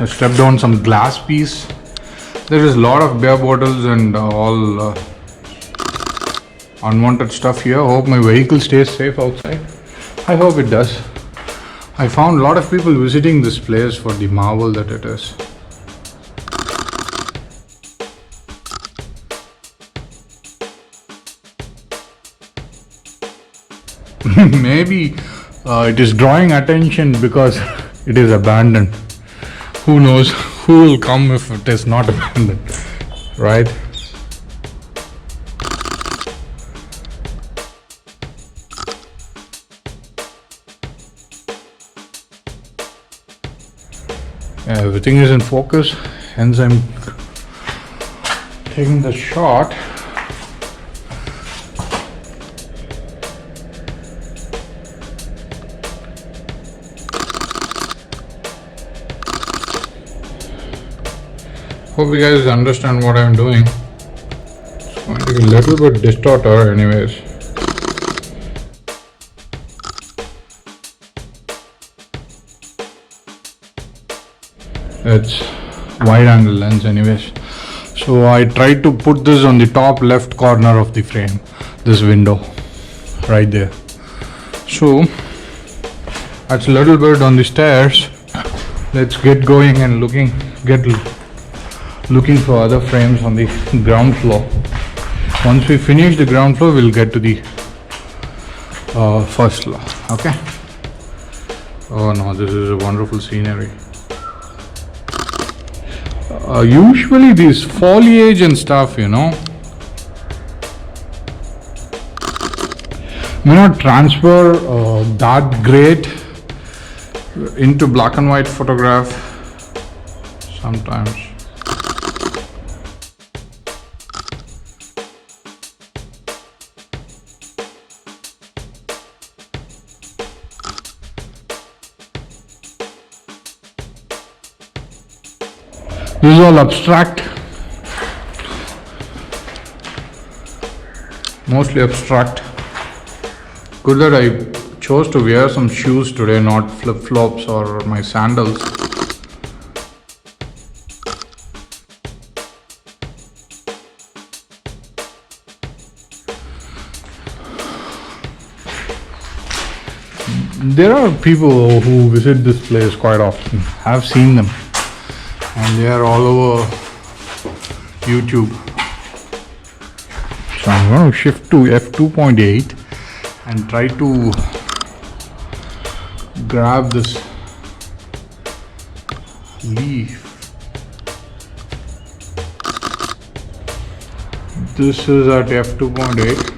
I stepped on some glass piece. There is a lot of beer bottles and all unwanted stuff here. Hope my vehicle stays safe outside. I hope it does. I found a lot of people visiting this place for the marvel that it is. Maybe it is drawing attention because it is abandoned. Who knows who will come if it is not abandoned, right? Everything is in focus, hence I'm taking the shot. Hope you guys understand what I'm doing. It's going to be a little bit distorted anyways. It's wide angle lens anyways. So I tried to put this on the top left corner of the frame, this window right there. So that's a little bit on the stairs. Let's get going and looking for other frames on the ground floor. Once we finish the ground floor, we'll get to the first floor. Okay. Oh no, this is a wonderful scenery. Usually these foliage and stuff, may not transfer that great into black and white photograph sometimes. This is all abstract, mostly abstract. Good that I chose to wear some shoes today, not flip-flops or my sandals. There are people who visit this place quite often. I've seen them. And they are all over YouTube. So I'm going to shift to f2.8 and try to grab this leaf. This is at f2.8.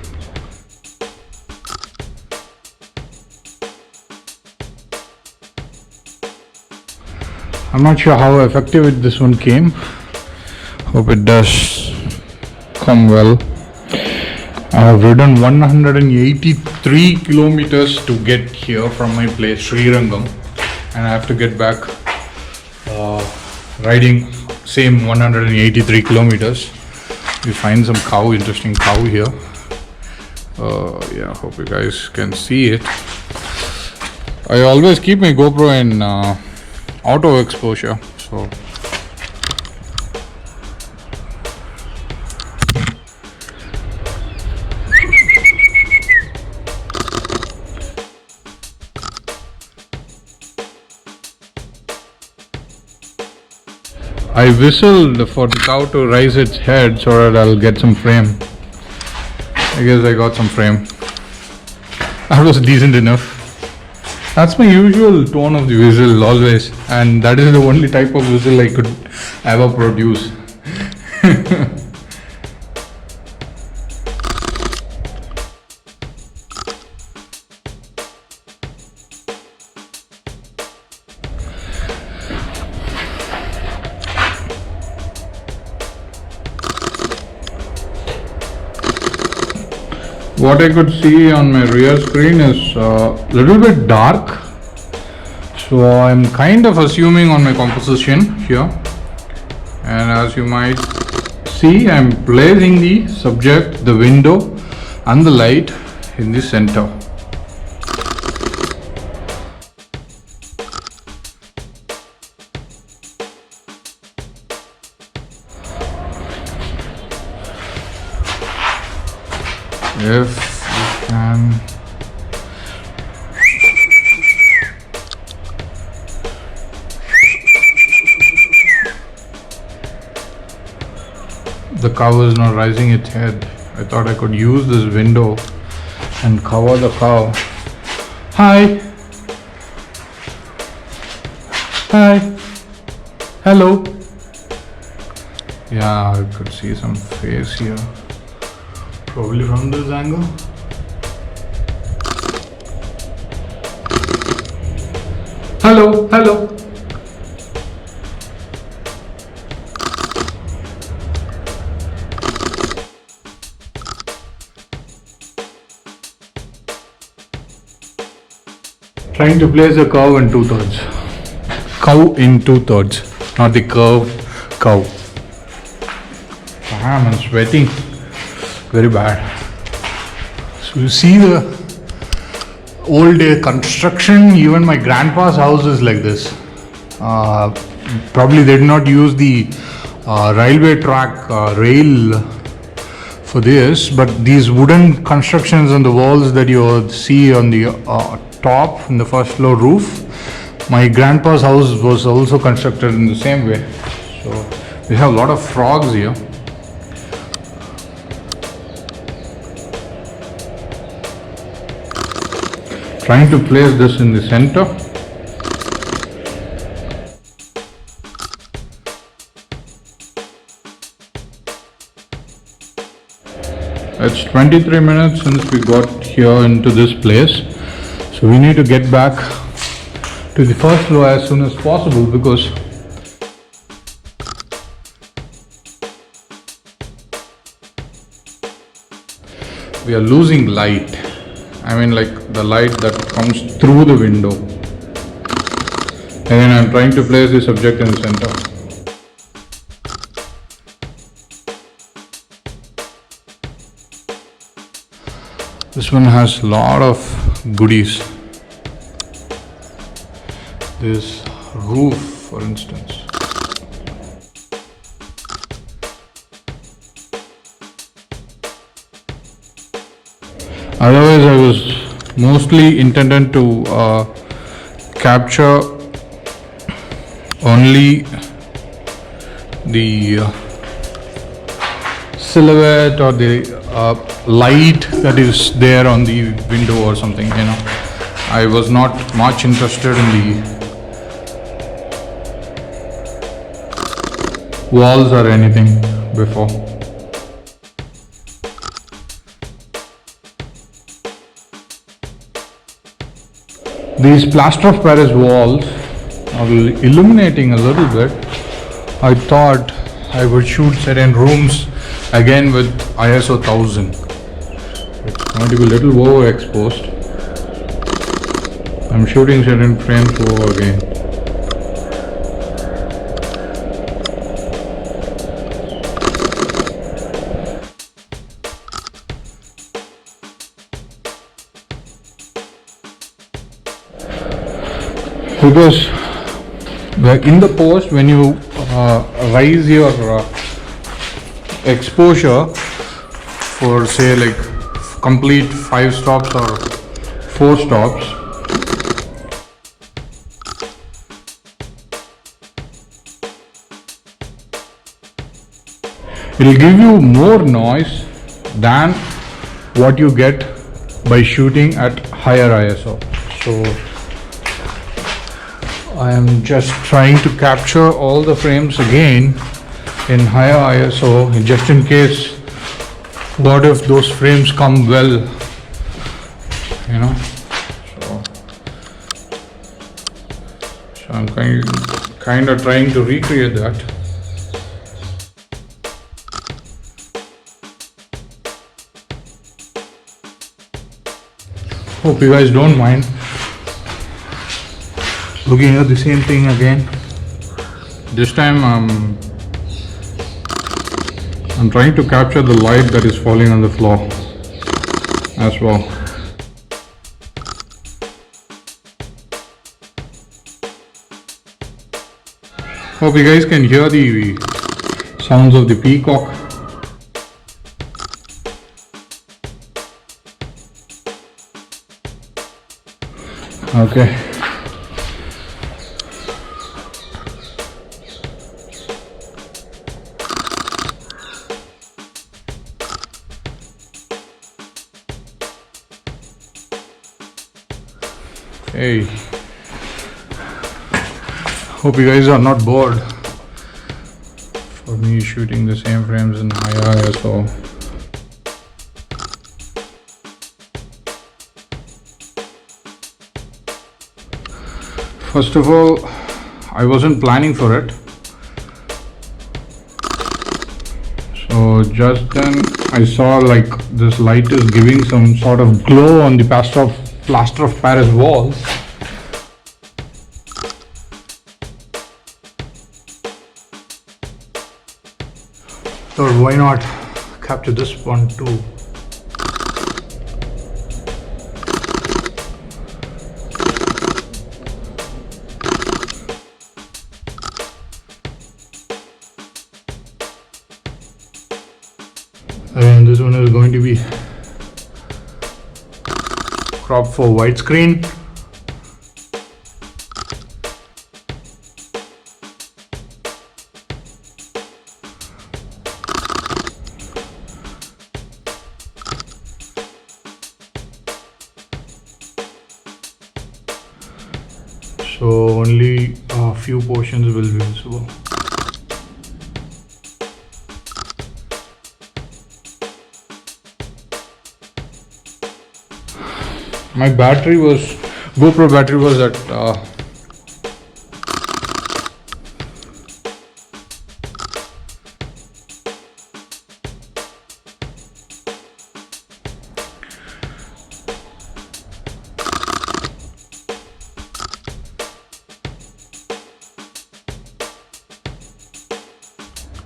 I'm not sure how effective this one came. Hope it does come well. I have ridden 183 kilometers to get here from my place, Srirangam, and I have to get back riding same 183 kilometers. We find some cow, interesting cow here. Yeah, hope you guys can see it. I always keep my GoPro in auto exposure, so I whistled for the cow to raise its head so that I'll get some frame. I guess I got some frame. That was decent enough. That's my usual tone of the whistle always, and that is the only type of whistle I could ever produce. What I could see on my rear screen is a little bit dark, so I'm kind of assuming on my composition here, and as you might see, I'm placing the subject, the window and the light in the center. if you can. The cow is not raising its head. I thought I could use this window and cover the cow. Hi. Hi. Hello. Yeah, I could see some face here. Probably from this angle. Hello. Hello. Trying to place a cow in 2/3. Cow in 2/3, not the curve cow. Damn, I'm sweating very bad. So you see the old day construction. Even my grandpa's house is like this. Probably they did not use the railway track rail for this, but these wooden constructions on the walls that you see on the top in the first floor roof, my grandpa's house was also constructed in the same way. So we have a lot of frogs here. Trying to place this in the center. It's 23 minutes since we got here into this place. So we need to get back to the first floor as soon as possible because we are losing light. I mean, like the light that comes through the window. And then I'm trying to place this object in the center. This one has a lot of goodies. This roof, for instance. Otherwise, I was mostly intended to capture only the silhouette or the light that is there on the window or something, you know. I was not much interested in the walls or anything before. These plaster of Paris walls are illuminating a little bit. I thought I would shoot certain rooms again with ISO 1000. It's going to be a little overexposed. I'm shooting certain frames over again. Because in the post, when you raise your exposure for say like complete 5 stops or 4 stops, it will give you more noise than what you get by shooting at higher ISO. So I am just trying to capture all the frames again in higher ISO just in case. What if those frames come well, you know? So I'm kind of trying to recreate that. Hope you guys don't mind looking at the same thing again. This time I'm trying to capture the light that is falling on the floor as well. Hope you guys can hear the sounds of the peacock. Okay. Hey, hope you guys are not bored for me shooting the same frames in higher ISO. First of all, I wasn't planning for it. So just then I saw like this light is giving some sort of glow on the plaster of Paris walls. So why not capture this one too? And this one is going to be cropped for widescreen. So only a few portions will be visible. My GoPro battery was at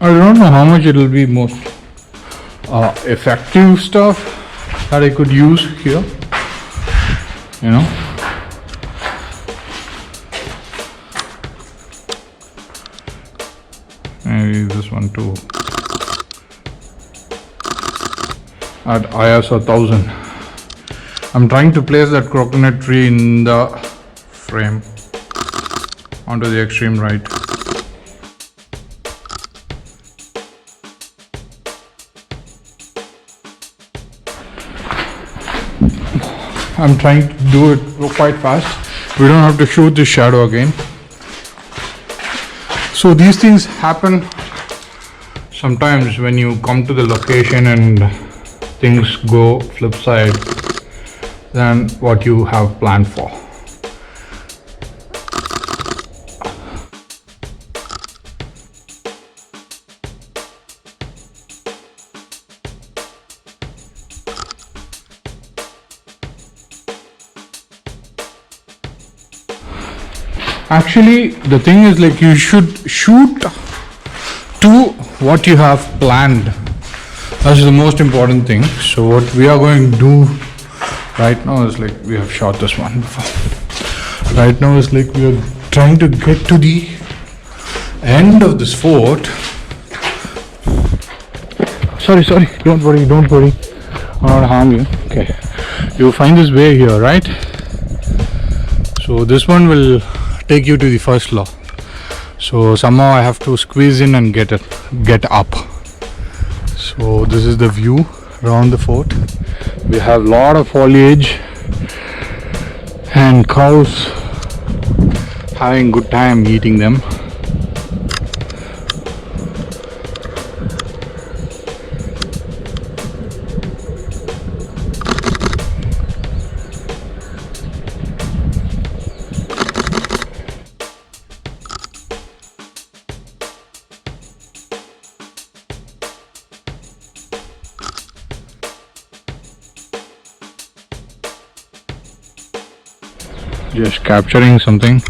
I don't know how much it will be most effective stuff that I could use here. You know, maybe this one too at ISO 1000. I'm trying to place that coconut tree in the frame onto the extreme right. I'm trying to do it quite fast. We don't have to shoot the shadow again. So these things happen sometimes when you come to the location and things go flip side than what you have planned for. Actually, the thing is like you should shoot to what you have planned. That's the most important thing. So what we are going to do right now is like we have shot this one before. Right now is like we are trying to get to the end of this fort. Sorry, don't worry. I'll not harm you. Okay, you find this way here, right? So this one will take you to the first floor. So somehow I have to squeeze in and get up. So this is the view around the fort. We have a lot of foliage and cows having good time eating them. Just capturing something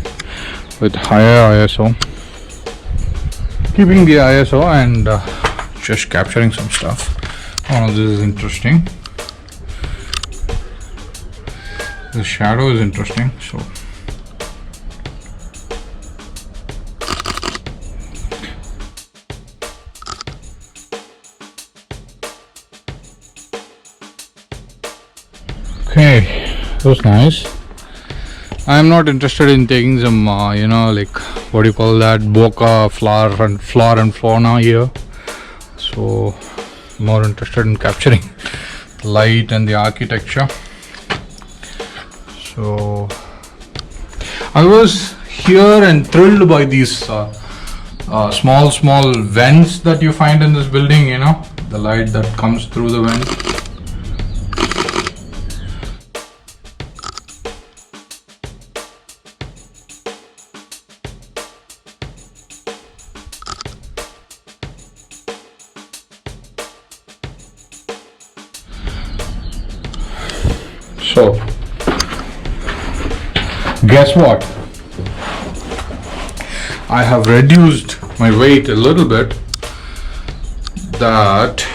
with higher ISO, keeping the ISO and just capturing some stuff. Oh, this is interesting. The shadow is interesting. So okay, that was nice. I'm not interested in taking some, like what do you call that, bokeh, flora and fauna here. So more interested in capturing light and the architecture. So I was here and thrilled by these small vents that you find in this building, the light that comes through the vent. So, guess what? I have reduced my weight a little bit, that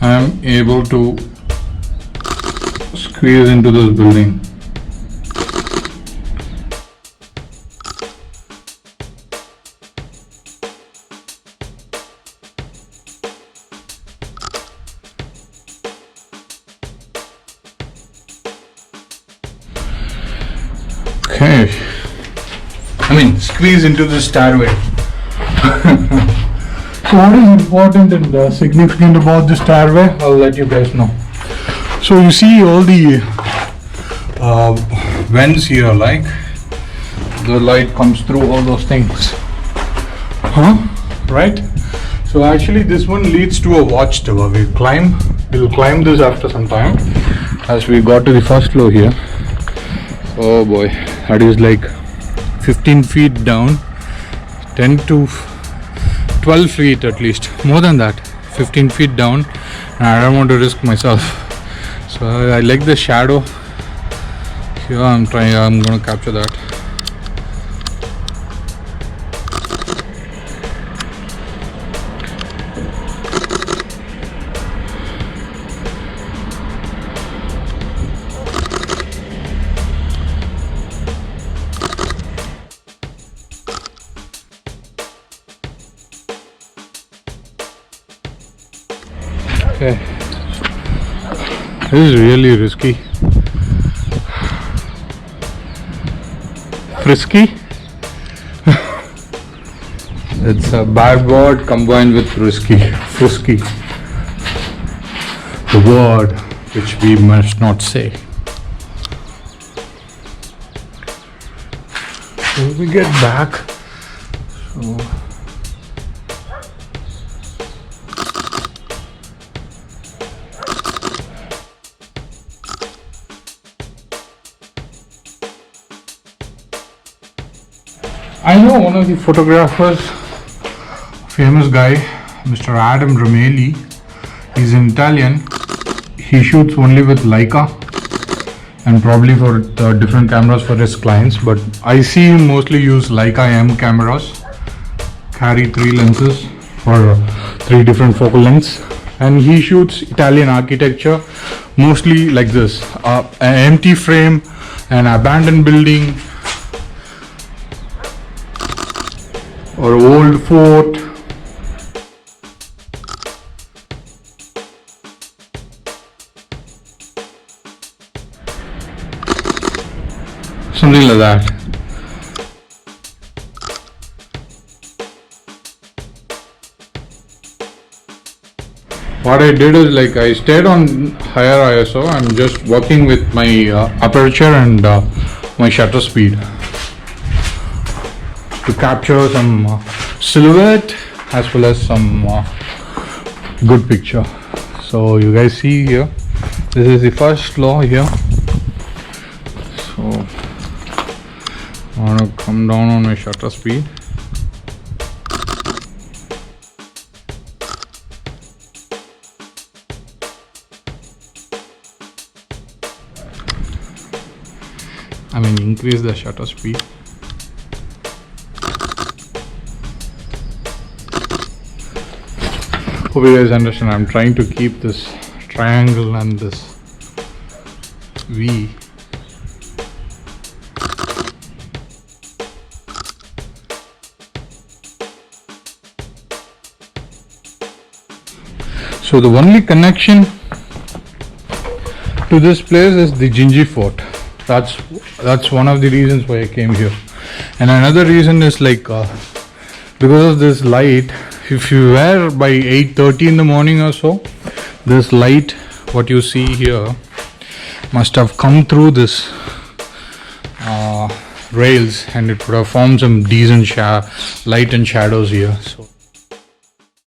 I am able to squeeze into this building. Okay, I mean squeeze into the stairway. So what is important and significant about the stairway, I'll let you guys know. So you see all the vents here, like the light comes through all those things, right? So actually this one leads to a watchtower. We'll climb this after some time as we got to the first floor here. Oh boy, that is like 15 feet down, 10 to 12 feet at least, more than that, 15 feet down, and I don't want to risk myself. So I like the shadow here. I'm going to capture that. Okay, this is really risky. Frisky? It's a bad word combined with risky. Frisky. The word which we must not say. So we get back. So I know one of the photographers, famous guy, Mr. Adam Ramelli. He's an Italian. He shoots only with Leica and probably for different cameras for his clients, but I see him mostly use Leica M cameras, carry 3 lenses for 3 different focal lengths, and he shoots Italian architecture mostly like this, an empty frame, an abandoned building, or old fort. Something like that. What I did is, like, I stayed on higher ISO. I'm just working with my aperture and my shutter speed to capture some silhouette as well as some good picture. So you guys see here, this is the first floor here. So I want to come down on my shutter speed. I mean, increase the shutter speed. Hope you guys understand. I'm trying to keep this triangle and this V. So the only connection to this place is the Gingy Fort, That's one of the reasons why I came here. And another reason is like because of this light. If you were by 8:30 in the morning or so, this light, what you see here, must have come through this rails, and it would have formed some decent light and shadows here. So